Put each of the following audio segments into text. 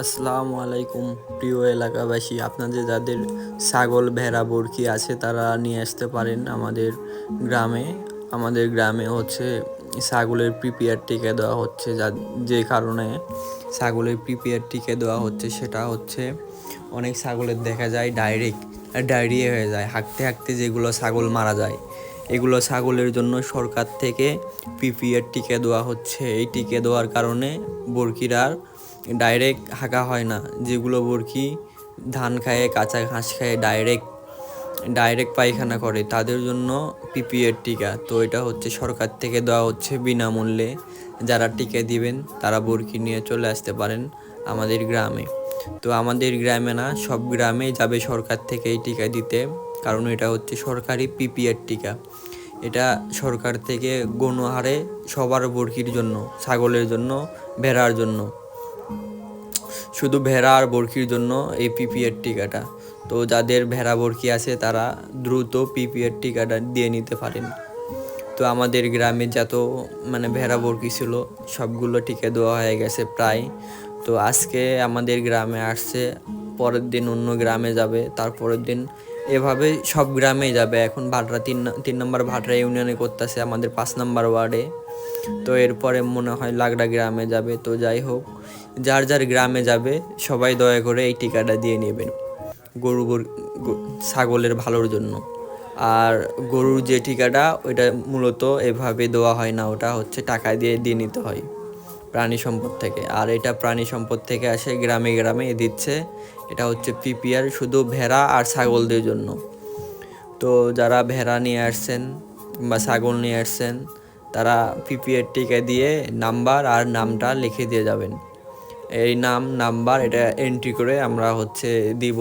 আসসালামু আলাইকুম প্রিয় এলাকাবাসী, আপনাদের যাদের ছাগল ভেড়া বরকি আছে তারা নিয়ে আসতে পারেন আমাদের গ্রামে। আমাদের গ্রামে হচ্ছে ছাগলের প্রিপেয়ার টিকা দেওয়া হচ্ছে, যে কারণে ছাগলের প্রিপেয়ার টিকা দেওয়া হচ্ছে সেটা হচ্ছে অনেক ছাগলের দেখা যায় ডায়রিয়া হয়ে যায়, হাঁকতে হাঁকতে যেগুলো ছাগল মারা যায়। এগুলো ছাগলের জন্য সরকার থেকে পিপিআর টিকা দেওয়া হচ্ছে। এই টিকা দেওয়ার কারণে বরকির আর ডাইরেক্ট হাঁকা হয় না। যেগুলো বরকি ধান খায়, কাঁচা ঘাস খায়, ডাইরেক্ট পায়খানা করে, তাদের জন্য পিপিআর টিকা। তো এটা হচ্ছে সরকার থেকে দেওয়া হচ্ছে বিনামূল্যে। যারা টিকা দিবেন তারা বরকি নিয়ে চলে আসতে পারেন আমাদের গ্রামে। তো আমাদের গ্রামে না, সব গ্রামেই যাবে সরকার থেকে এই টিকা দিতে, কারণ এটা হচ্ছে সরকারি পিপিআর টিকা। এটা সরকার থেকে গণহারে সবার বরকির জন্য, ছাগলের জন্য, ভেড়ার জন্য, শুধু ভেড়া আর বরকির জন্য এই পিপিআর টিকাটা। তো যাদের ভেড়া বরকি আছে তারা দ্রুত পিপিআর টিকাটা দিয়ে নিতে পারেন। তো আমাদের গ্রামে যত ভেড়া বরকি ছিল সবগুলো টিকা দেওয়া হয়ে গেছে প্রায়। তো আজকে আমাদের গ্রামে আসছে, পরের দিন অন্য গ্রামে যাবে, তারপরের দিন এভাবে সব গ্রামেই যাবে। এখন ভাটরা তিন নম্বর ভাটরা ইউনিয়নে করতেছে, আমাদের 5 নম্বর ওয়ার্ডে। তো এরপরে মনে হয় লাগড়া গ্রামে যাবে। তো যাই হোক, যার যার গ্রামে যাবে সবাই দয়া করে এই টিকাটা দিয়ে নেবেন ছাগলের ভালোর জন্য। আর গরুর যে টিকাটা ওইটা মূলত এভাবে দেওয়া হয় না, ওটা হচ্ছে টাকা দিয়ে নিতে হয় প্রাণী সম্পদ থেকে। আর এটা প্রাণী সম্পদ থেকে আসে, গ্রামে গ্রামে দিচ্ছে। এটা হচ্ছে পিপিআর শুধু ভেড়া আর ছাগলদের জন্য। তো যারা ভেড়া নিয়ে আসছেন বা ছাগল নিয়ে আসছেন তারা পিপিআর টিকা দিয়ে নাম্বার আর নামটা লিখে দিয়ে যাবেন। এই নাম্বার এটা এন্ট্রি করে আমরা হচ্ছে দিব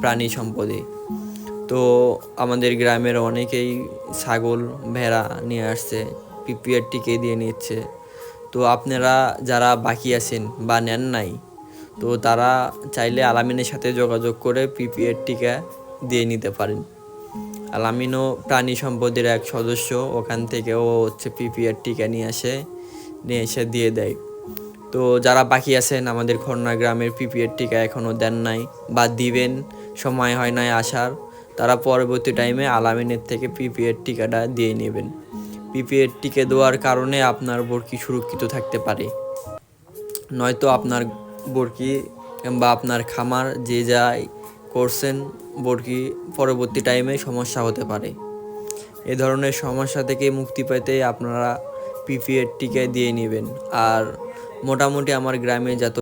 প্রাণী সম্পদে। তো আমাদের গ্রামের অনেকেই ছাগল ভেড়া নিয়ে আসছে, পিপিআর টিকা দিয়ে নিচ্ছে। তো আপনারা যারা বাকি আছেন বা নেন নাই, তো তারা চাইলে আলামিনের সাথে যোগাযোগ করে পিপিআর টিকা দিয়ে নিতে পারেন। আলামিনও প্রাণী সম্পদের এক সদস্য, ওখান থেকে ও হচ্ছে পিপিআর টিকা নিয়ে এসে দিয়ে দেয়। তো যারা বাকি আছেন আমাদের খন্না গ্রামের পিপিআর টিকা এখনও দেন নাই বা দিবেন, সময় হয় নাই আসার, তারা পরবর্তী টাইমে আলামিনের থেকে পিপিআর টিকাটা দিয়ে নেবেন। পিপিআর টিকা দেওয়ার কারণে আপনার বরকি সুরক্ষিত থাকতে পারে, নয়তো আপনার বরকি কিংবা আপনার খামার যে যাই করছেন বরকি পরবর্তী টাইমে সমস্যা হতে পারে। এ ধরনের সমস্যা থেকে মুক্তি পেতে আপনারা পিপিআর টিকা দিয়ে নেবেন। আর মোটামুটি আমার গ্রামে যত